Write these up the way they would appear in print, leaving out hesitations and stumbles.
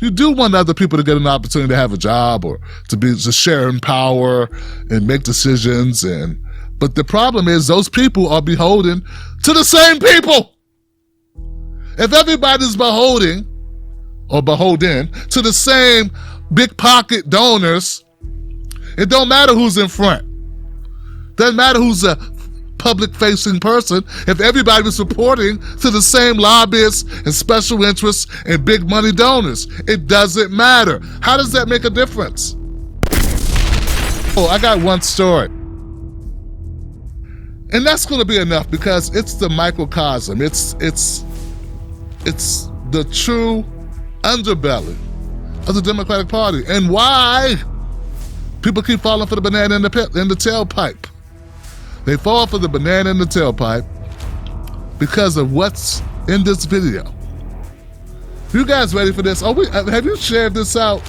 You do want other people to get an opportunity to have a job or to share in power and make decisions. But the problem is those people are beholden to the same people. If everybody's beholden to the same big pocket donors, it don't matter who's in front. Doesn't matter who's a public-facing person. If everybody was reporting to the same lobbyists and special interests and big money donors, it doesn't matter. How does that make a difference? Oh, I got one story. And that's going to be enough because it's the microcosm. It's the true underbelly of the Democratic Party and why people keep falling for the banana in the tailpipe. They fall for the banana in the tailpipe because of what's in this video. You guys ready for this? Have you shared this out?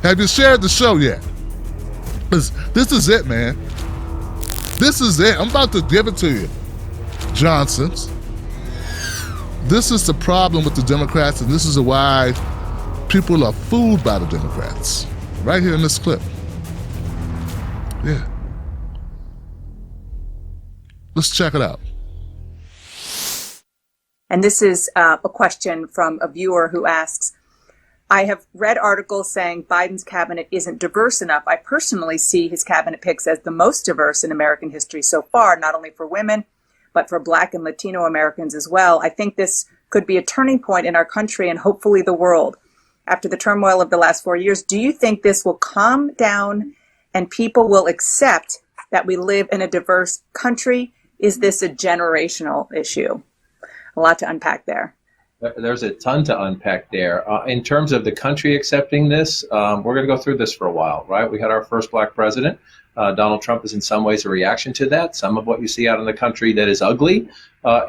Have you shared the show yet? This is it, man. This is it. I'm about to give it to you, Johnsons. This is the problem with the Democrats, and this is why people are fooled by the Democrats. Right here in this clip. Yeah. Let's check it out. And this is a question from a viewer who asks, I have read articles saying Biden's cabinet isn't diverse enough. I personally see his cabinet picks as the most diverse in American history so far, not only for women, but for Black and Latino Americans as well. I think this could be a turning point in our country and hopefully the world. After the turmoil of the last 4 years, do you think this will calm down and people will accept that we live in a diverse country? Is this a generational issue? A lot to unpack there. There's a ton to unpack there. In terms of the country accepting this, we're going to go through this for a while, right? We had our first Black president. Donald Trump is in some ways a reaction to that. Some of what you see out in the country that is ugly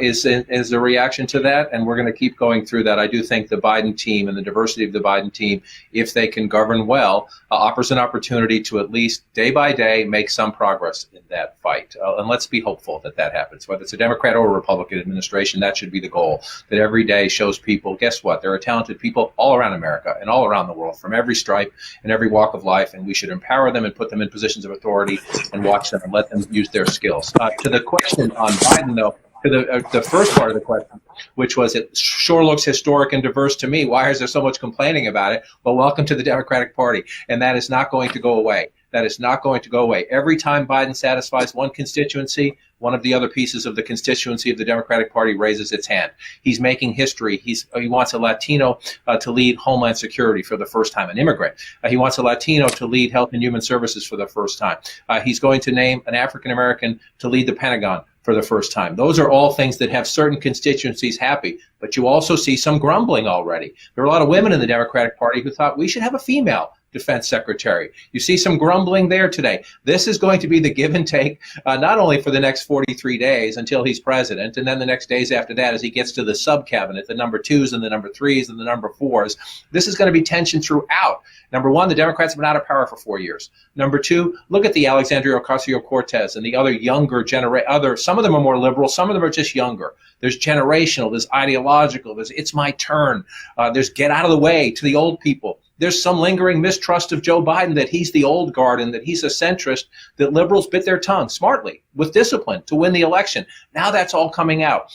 is a reaction to that, and we're going to keep going through that. I do think the Biden team and the diversity of the Biden team, if they can govern well, offers an opportunity to at least day by day make some progress in that fight. And let's be hopeful that that happens. Whether it's a Democrat or a Republican administration, that should be the goal, that every day shows people, guess what? There are talented people all around America and all around the world from every stripe and every walk of life, and we should empower them and put them in positions of authority and watch them and let them use their skills. To the question on Biden, though, to the first part of the question, which was, it sure looks historic and diverse to me. Why is there so much complaining about it? Well, welcome to the Democratic Party. And that is not going to go away. That is not going to go away. Every time Biden satisfies one constituency, one of the other pieces of the constituency of the Democratic Party raises its hand. He's making history. He wants a Latino to lead Homeland Security for the first time, an immigrant. He wants a Latino to lead Health and Human Services for the first time. He's going to name an African American to lead the Pentagon for the first time. Those are all things that have certain constituencies happy, but you also see some grumbling already. There are a lot of women in the Democratic Party who thought we should have a female defense secretary. You see some grumbling there today. This is going to be the give and take, not only for the next 43 days until he's president, and then the next days after that as he gets to the sub-cabinet, the number twos and the number threes and the number fours. This is going to be tension throughout. Number one, the Democrats have been out of power for 4 years. Number two, look at the Alexandria Ocasio-Cortez and the other younger generation. Some of them are more liberal, some of them are just younger. There's generational, there's ideological, there's it's my turn, there's get out of the way to the old people. There's some lingering mistrust of Joe Biden that he's the old guard and that he's a centrist, that liberals bit their tongue smartly with discipline to win the election. Now that's all coming out.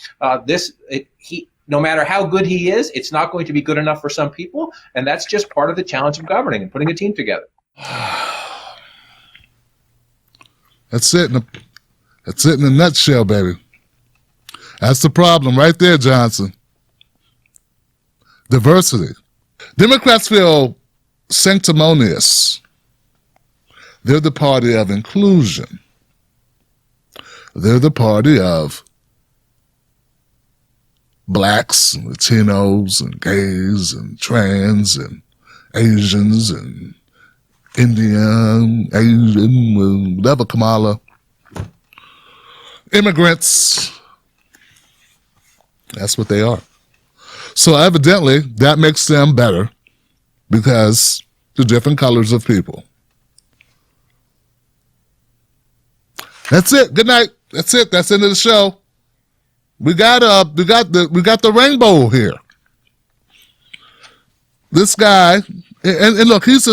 No matter how good he is, it's not going to be good enough for some people, and that's just part of the challenge of governing and putting a team together. That's it in a nutshell, baby. That's the problem right there, Johnson. Diversity. Democrats feel sanctimonious. They're the party of inclusion. They're the party of blacks, and Latinos, and gays, and trans, and Asians, and Indian, Asian, whatever, Kamala. Immigrants. That's what they are. So evidently, that makes them better because the different colors of people. That's it. Good night. That's it. That's the end of the show. We got the rainbow here. this guy, and look, he's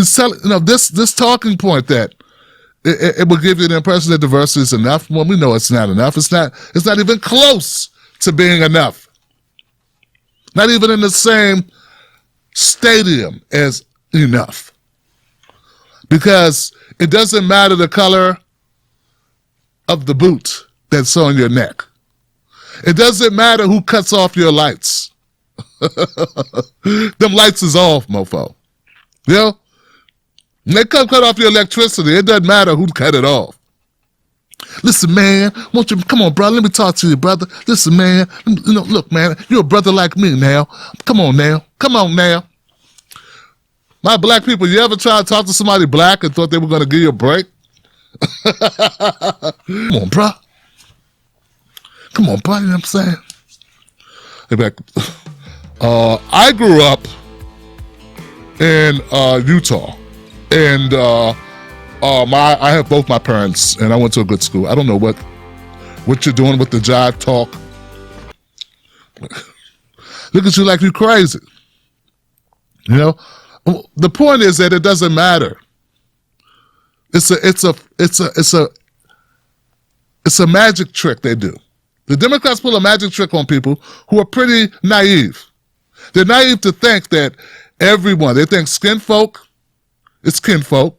selling, this talking point that it will give you the impression that diversity is enough. Well, we know it's not enough. It's not even close to being enough. Not even in the same stadium as enough. Because it doesn't matter the color of the boot that's on your neck. It doesn't matter who cuts off your lights. Them lights is off, mofo. You know? When they come cut off your electricity, it doesn't matter who cut it off. Listen, man, won't you come on, brother? Let me talk to you, brother. Listen, man, look, man, you're a brother like me now. Come on now. My black people, you ever try to talk to somebody black and thought they were going to give you a break? Come on, bro. You know what I'm saying? Hey, back. I grew up in Utah, and I have both my parents, and I went to a good school. I don't know what you're doing with the jive talk. Look at you like you're crazy. You know, the point is that it doesn't matter. It's a magic trick they do. The Democrats pull a magic trick on people who are pretty naive. They're naive to think that everyone, they think skin folk is kinfolk.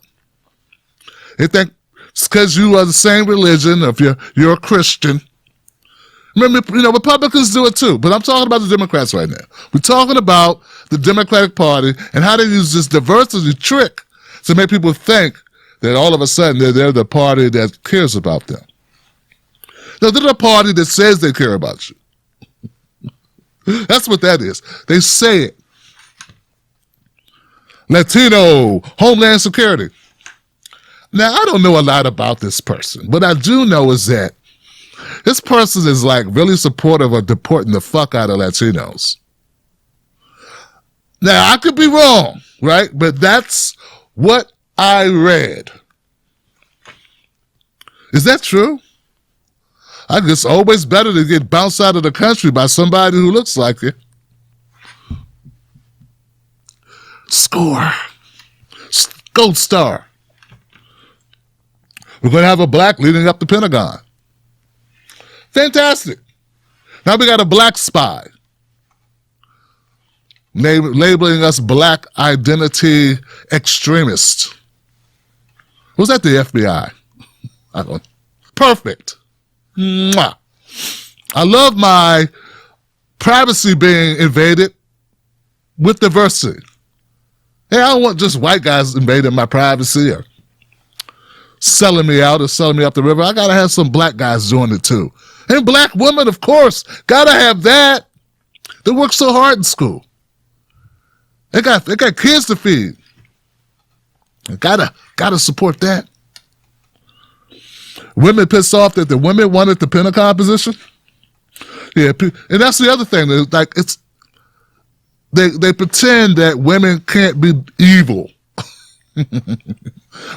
They think it's because you are the same religion, or if you're a Christian. Remember, Republicans do it too, but I'm talking about the Democrats right now. We're talking about the Democratic Party and how they use this diversity trick to make people think that all of a sudden they're the party that cares about them. No, they're the party that says they care about you. That's what that is. They say it. Latino, Homeland Security. Now, I don't know a lot about this person. What I do know is that this person is like really supportive of deporting the fuck out of Latinos. Now, I could be wrong, right? But that's what I read. Is that true? I guess it's always better to get bounced out of the country by somebody who looks like you. Score. Gold star. We're going to have a black leading up the Pentagon. Fantastic. Now we got a black spy labeling us black identity extremists. Was that the FBI? I don't know. Perfect. Mwah. I love my privacy being invaded with diversity. Hey, I don't want just white guys invading my privacy or selling me out or selling me up the river. I got to have some black guys doing it too. And black women, of course. Got to have that. They work so hard in school. They got kids to feed. Gotta support that. Women pissed off that the women wanted the Pentagon position. Yeah, and that's the other thing. Like they pretend that women can't be evil.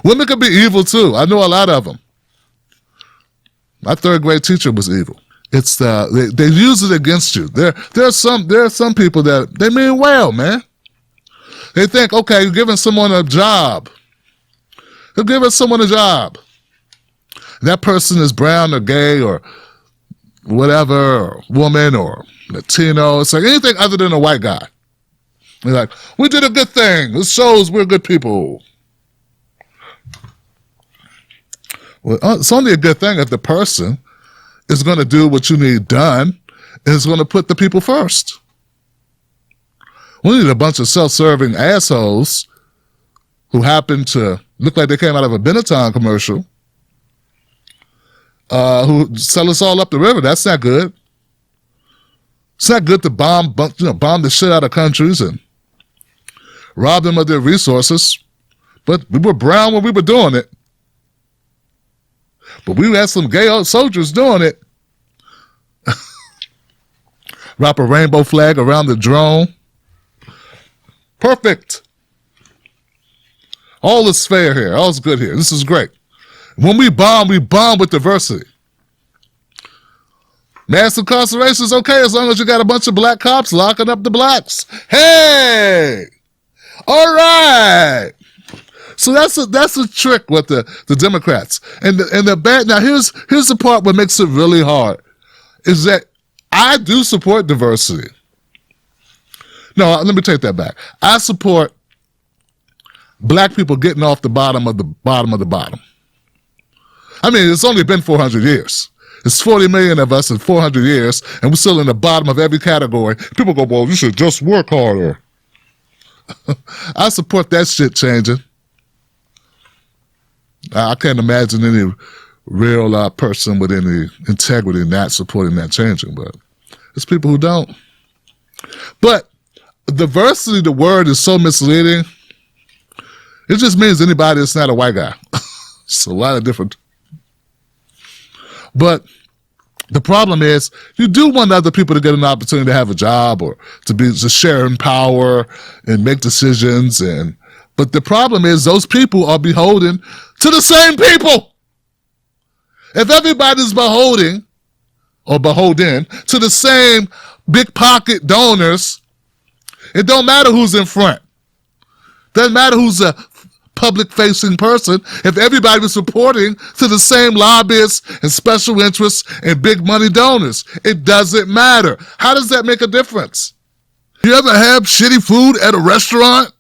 Women can be evil too. I know a lot of them. My third grade teacher was evil. It's they use it against you. There are some people that they mean well, man. They think, okay, you're giving someone a job. You're giving someone a job. That person is brown or gay or whatever, or woman or Latino. It's like anything other than a white guy. They're like, we did a good thing. This shows we're good people. Well, it's only a good thing if the person is going to do what you need done and is going to put the people first. We need a bunch of self-serving assholes who happen to look like they came out of a Benetton commercial who sell us all up the river. That's not good. It's not good to bomb the shit out of countries and rob them of their resources. But we were brown when we were doing it. But we had some gay old soldiers doing it. Wrap a rainbow flag around the drone. Perfect. All is fair here. All is good here. This is great. When we bomb with diversity. Mass incarceration is okay as long as you got a bunch of black cops locking up the blacks. Hey! All right! So that's a trick with the Democrats. And the bad, now here's the part what makes it really hard, is that I do support diversity. No, let me take that back. I support black people getting off the bottom of the bottom of the bottom. I mean, it's only been 400 years. It's 40 million of us in 400 years, and we're still in the bottom of every category. People go, well, you should just work harder. I support that shit changing. I can't imagine any real person with any integrity not supporting that changing, but it's people who don't. But diversity, the word is so misleading. It just means anybody that's not a white guy. It's a lot of different. But the problem is, you do want other people to get an opportunity to have a job or to share in power and make decisions. But the problem is, those people are beholden to the same people. If everybody's beholden to the same big pocket donors, it don't matter who's in front. Doesn't matter who's a public-facing person. If everybody was reporting to the same lobbyists and special interests and big money donors, it doesn't matter. How does that make a difference? You ever have shitty food at a restaurant?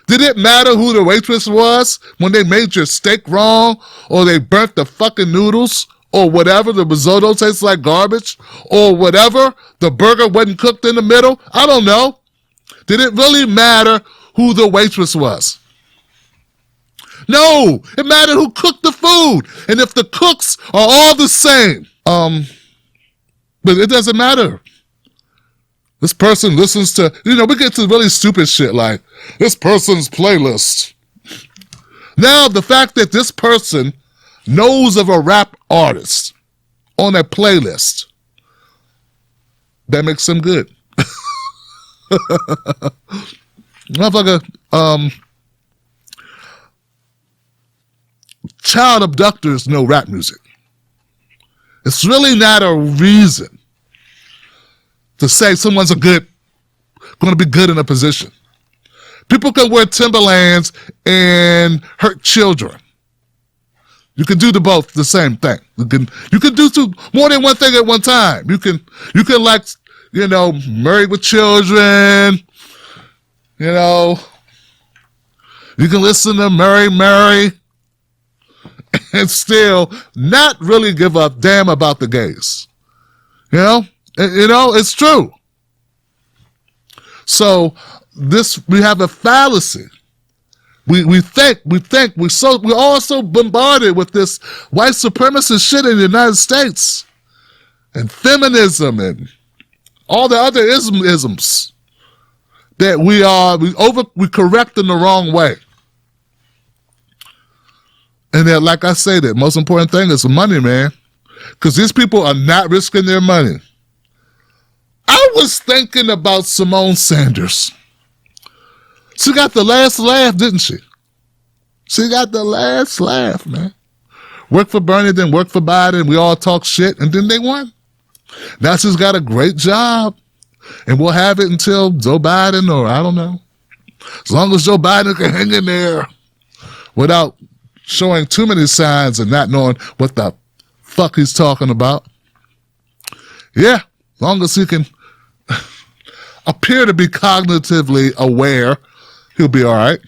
Did it matter who the waitress was when they made your steak wrong, or they burnt the fucking noodles, or whatever, the risotto tastes like garbage, or whatever, the burger wasn't cooked in the middle? I don't know. Did it really matter who the waitress was? No, it mattered who cooked the food. And if the cooks are all the same, but it doesn't matter. This person listens to, we get to really stupid shit like this person's playlist. Now, the fact that this person knows of a rap artist on a playlist, that makes them good. Motherfucker, child abductors know rap music. It's really not a reason to say someone's going to be good in a position. People can wear Timberlands and hurt children. You can do both the same thing. You can do more than one thing at one time. You can like, married with children. You can listen to Mary, and still not really give a damn about the gays. It's true. So we have a fallacy. We're all so bombarded with this white supremacist shit in the United States and feminism and all the other isms that we correct in the wrong way. And then, like I say, the most important thing is the money, man. Because these people are not risking their money. I was thinking about Simone Sanders. She got the last laugh, didn't she? She got the last laugh, man. Worked for Bernie, then worked for Biden. We all talk shit, and then they won. Now she's got a great job. And we'll have it until Joe Biden, or I don't know. As long as Joe Biden can hang in there without showing too many signs and not knowing what the fuck he's talking about. Yeah, as long as he can appear to be cognitively aware, he'll be all right.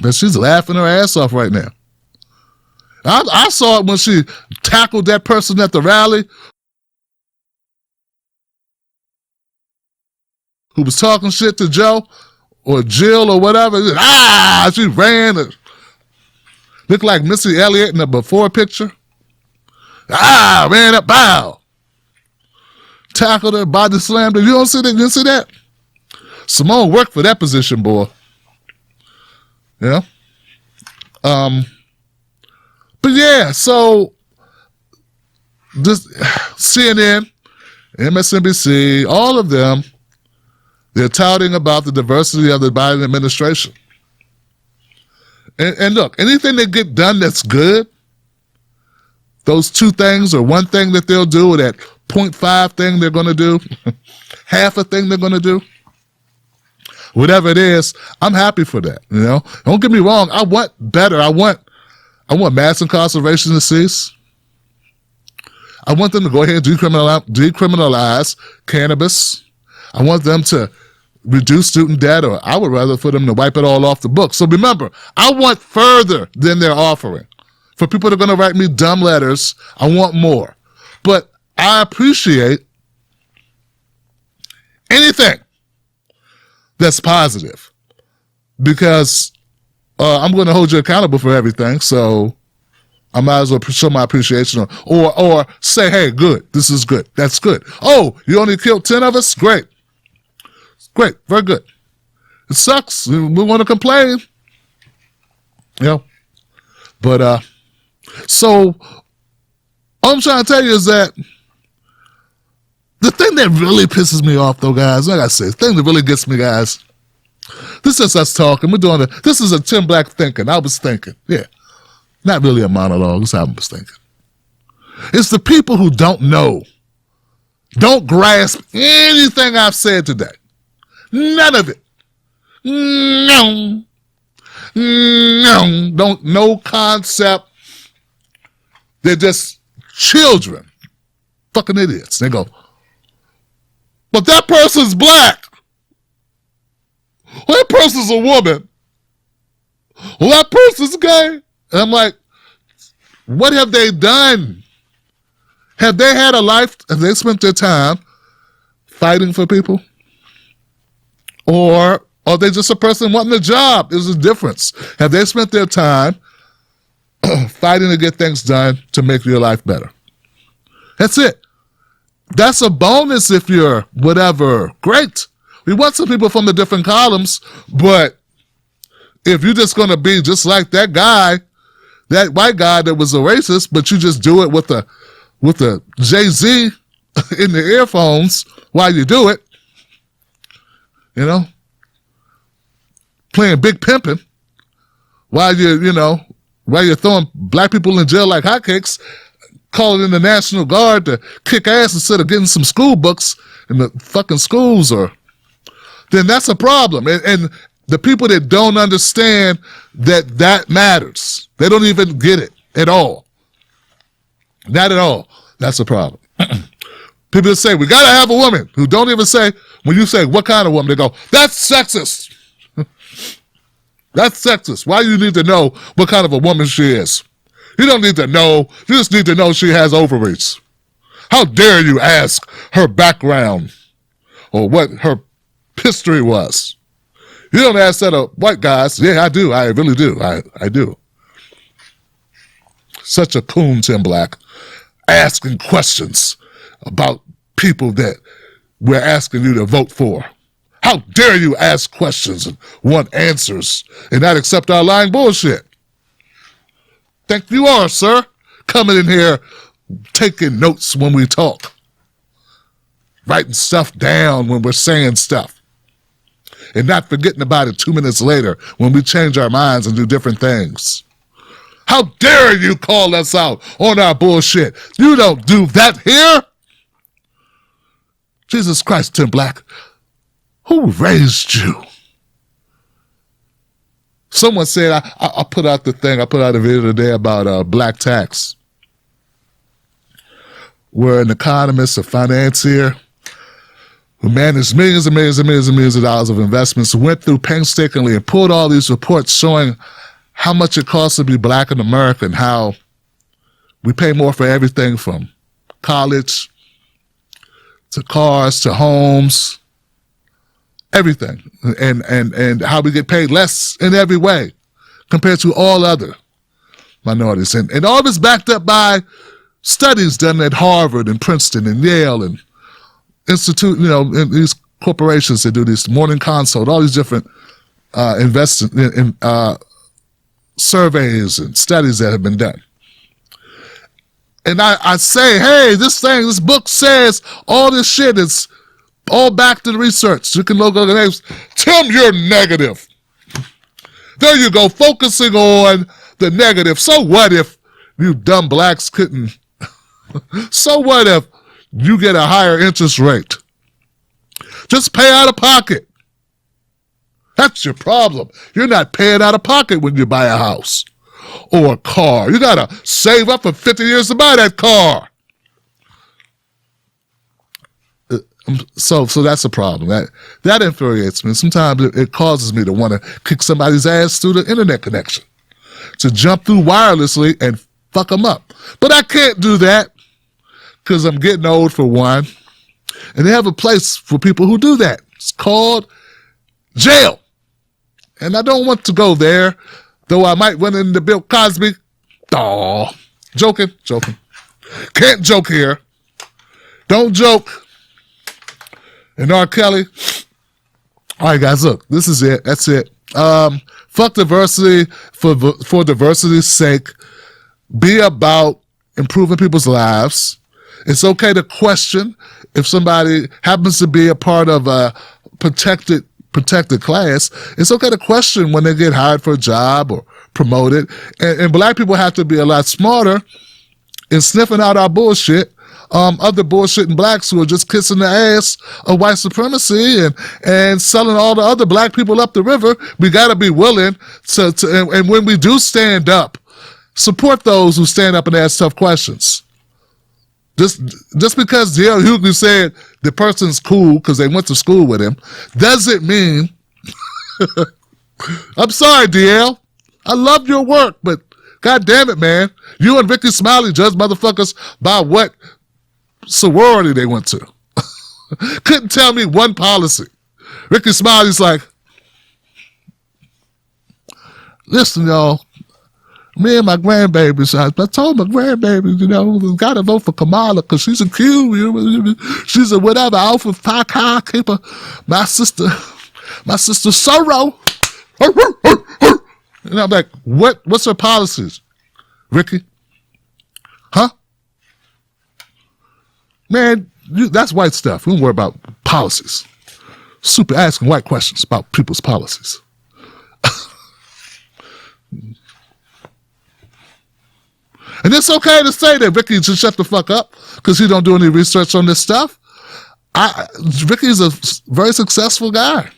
But she's laughing her ass off right now. I saw it when she tackled that person at the rally who was talking shit to Joe or Jill or whatever. She ran. Looked like Missy Elliott in the before picture. Ran up, bow. Tackled her, body slammed her. You don't see that? You didn't see that? Simone worked for that position, boy. Yeah. But yeah, so this CNN, MSNBC, all of them, they're touting about the diversity of the Biden administration. And look, anything that get done that's good, those two things or one thing that they'll do, or that 0.5 thing they're going to do, half a thing they're going to do, whatever it is, I'm happy for that. You know, don't get me wrong. I want better. I want mass incarceration to cease. I want them to go ahead and decriminalize cannabis. I want them to reduce student debt, or I would rather for them to wipe it all off the books. So remember, I want further than they're offering. For people that are going to write me dumb letters, I want more. But I appreciate anything that's positive, because I'm going to hold you accountable for everything. So I might as well show my appreciation, or say, hey, good, this is good, that's good. Oh, you only killed 10 of us? Great. Great, very good. It sucks. We want to complain. You know? But, so all I'm trying to tell you is that the thing that really pisses me off, though, guys, like I say, the thing that really gets me, guys, this is us talking. We're doing it. This is a Tim Black thinking. I was thinking. Yeah. Not really a monologue. That's how I was thinking. It's the people who don't know, don't grasp anything I've said today. None of it. No. No concept. They're just children. Fucking idiots. They go, but that person's black. Well, that person's a woman. Well, that person's gay. And I'm like, what have they done? Have they had a life? Have they spent their time fighting for people? Or are they just a person wanting a job? There's a difference. Have they spent their time fighting to get things done to make your life better? That's it. That's a bonus if you're whatever. Great. We want some people from the different columns, but if you're just going to be just like that guy, that white guy that was a racist, but you just do it with a Jay-Z in the earphones while you do it, you know, playing Big Pimpin' while you're throwing black people in jail like hotcakes, calling in the National Guard to kick ass instead of getting some school books in the fucking schools, then that's a problem. And the people that don't understand that matters, they don't even get it at all. Not at all. That's a problem. People that say, we got to have a woman, who don't even say, when you say, what kind of woman, they go, that's sexist. That's sexist. Why do you need to know what kind of a woman she is? You don't need to know. You just need to know she has ovaries. How dare you ask her background or what her history was? You don't ask that of white guys. Yeah, I do. I really do. I do. Such a coon, Tim Black, asking questions about people that we're asking you to vote for. How dare you ask questions and want answers and not accept our lying bullshit? Think you are, sir, coming in here taking notes when we talk, writing stuff down when we're saying stuff, and not forgetting about it 2 minutes later when we change our minds and do different things. How dare you call us out on our bullshit? You don't do that here. Jesus Christ, Tim Black, who raised you? Someone said, I put out the thing, I put out a video today about black tax, where an economist, a financier, who managed millions and millions and millions and millions of dollars of investments, went through painstakingly and pulled all these reports showing how much it costs to be black in America and how we pay more for everything from college to cars to homes, everything, and how we get paid less in every way compared to all other minorities. And all this backed up by studies done at Harvard and Princeton and Yale and Institute, and these corporations that do this, Morning Consult, all these different surveys and studies that have been done. And I say, hey, this book says all this shit is all backed in research. You can look at the names. Tim, you're negative. There you go, focusing on the negative. So what if you dumb blacks couldn't. So what if you get a higher interest rate? Just pay out of pocket. That's your problem. You're not paying out of pocket when you buy a house or a car. You got to save up for 50 years to buy that car. So that's a problem. That infuriates me. Sometimes it causes me to want to kick somebody's ass through the internet connection, to jump through wirelessly and fuck them up. But I can't do that because I'm getting old, for one. And they have a place for people who do that. It's called jail. And I don't want to go there, though I might run into Bill Cosby. Aw, joking. Can't joke here. Don't joke. And R. Kelly. All right, guys, look, this is it. That's it. Fuck diversity for diversity's sake. Be about improving people's lives. It's okay to question if somebody happens to be a part of a protected class. It's okay to question when they get hired for a job or promoted. And black people have to be a lot smarter in sniffing out our bullshit. Other bullshitting blacks who are just kissing the ass of white supremacy and selling all the other black people up the river. We got to be willing to and when we do stand up, support those who stand up and ask tough questions. Just because D.L. Hughley said the person's cool because they went to school with him doesn't mean. I'm sorry, D.L. I love your work, but God damn it, man, you and Ricky Smiley judge motherfuckers by what sorority they went to. Couldn't tell me one policy. Ricky Smiley's like, listen, y'all, me and my grandbabies, I told my grandbabies, we got to vote for Kamala because she's a Q, she's a whatever, Alpha Phi Chi keeper. My sister Sorrow. And I'm like, what's her policies, Ricky? Huh? Man, that's white stuff. We don't worry about policies. Super asking white questions about people's policies. And it's okay to say that Ricky should shut the fuck up because he don't do any research on this stuff. Ricky's a very successful guy.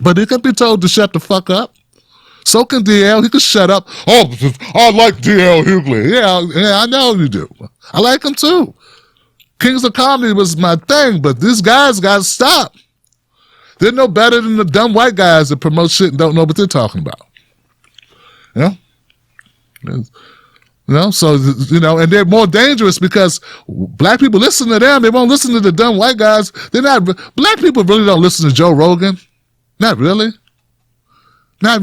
But he can be told to shut the fuck up. So can DL. He can shut up. Oh, I like DL Hughley. Yeah, I know you do. I like him too. Kings of Comedy was my thing, but these guys got to stop. They're no better than the dumb white guys that promote shit and don't know what they're talking about. So, and they're more dangerous because black people listen to them. They won't listen to the dumb white guys. Black people really don't listen to Joe Rogan. Not really. I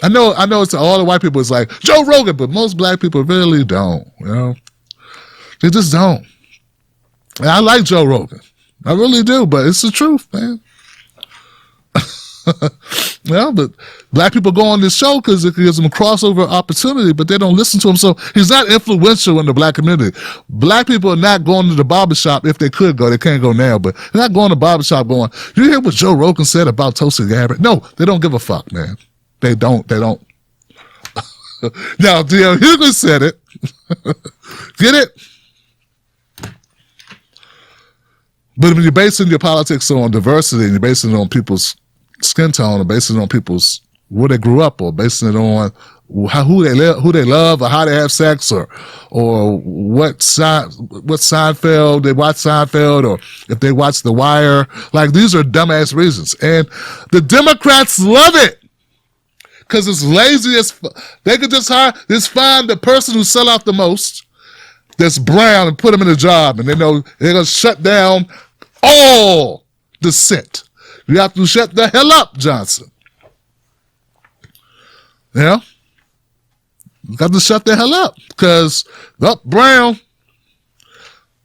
know it's all the white people is like, Joe Rogan, but most black people really don't, They just don't. And I like Joe Rogan. I really do, but it's the truth, man. But black people go on this show because it gives them a crossover opportunity, but they don't listen to him. So he's not influential in the black community. Black people are not going to the barbershop. If they could go, they can't go now, but they're not going to the barbershop going, you hear what Joe Rogan said about Tulsi Gabbard? No, they don't give a fuck, man. They don't. Now, D.L. Hughley said it. Get it? But when you're basing your politics on diversity and you're basing it on people's skin tone or basing it on people's where they grew up or basing it on who they love or how they have sex or what Seinfeld, they watch Seinfeld or if they watch The Wire, like these are dumbass reasons. And the Democrats love it because it's lazy as they could just find the person who sell out the most that's brown and put them in a job and they know they're going to shut down all dissent. You have to shut the hell up, Johnson. You got to shut the hell up because Brown.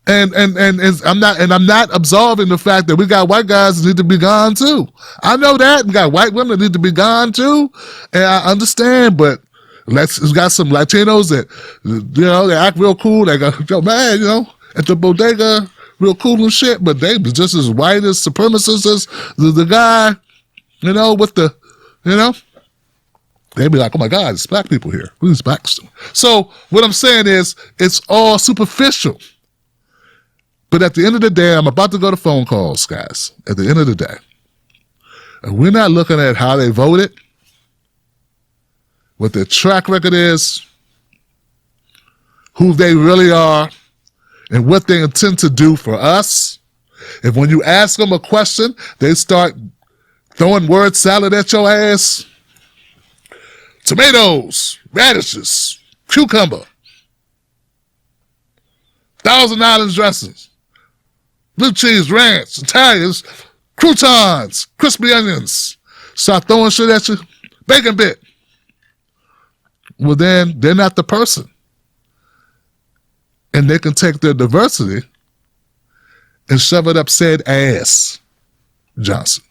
And I'm not absolving the fact that we got white guys that need to be gone too. I know that. We got white women that need to be gone too, and I understand. But it's got some Latinos that they act real cool. They go, at the bodega, real cool and shit. But they just as white as supremacists as the guy, with the, They'd be like, oh my God, it's black people here. Who's black? So what I'm saying is, it's all superficial. But at the end of the day, I'm about to go to phone calls, guys. At the end of the day, and we're not looking at how they voted, what their track record is, who they really are, and what they intend to do for us. If when you ask them a question, they start throwing word salad at your ass, tomatoes, radishes, cucumber, Thousand Island dressings, blue cheese, ranch, Italians, croutons, crispy onions, start throwing shit at you, bacon bit. Well, then they're not the person. And they can take their diversity and shove it up said ass, Johnson.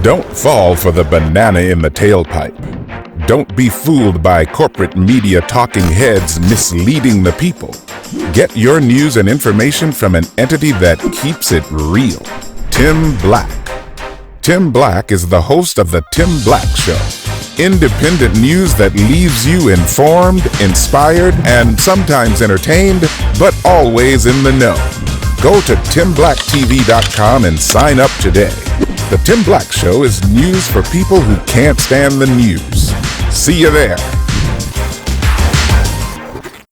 Don't fall for the banana in the tailpipe. Don't be fooled by corporate media talking heads misleading the people. Get your news and information from an entity that keeps it real. Tim Black. Tim Black is the host of The Tim Black Show. Independent news that leaves you informed, inspired, and sometimes entertained, but always in the know. Go to timblacktv.com and sign up today. The Tim Black Show is news for people who can't stand the news. See you there.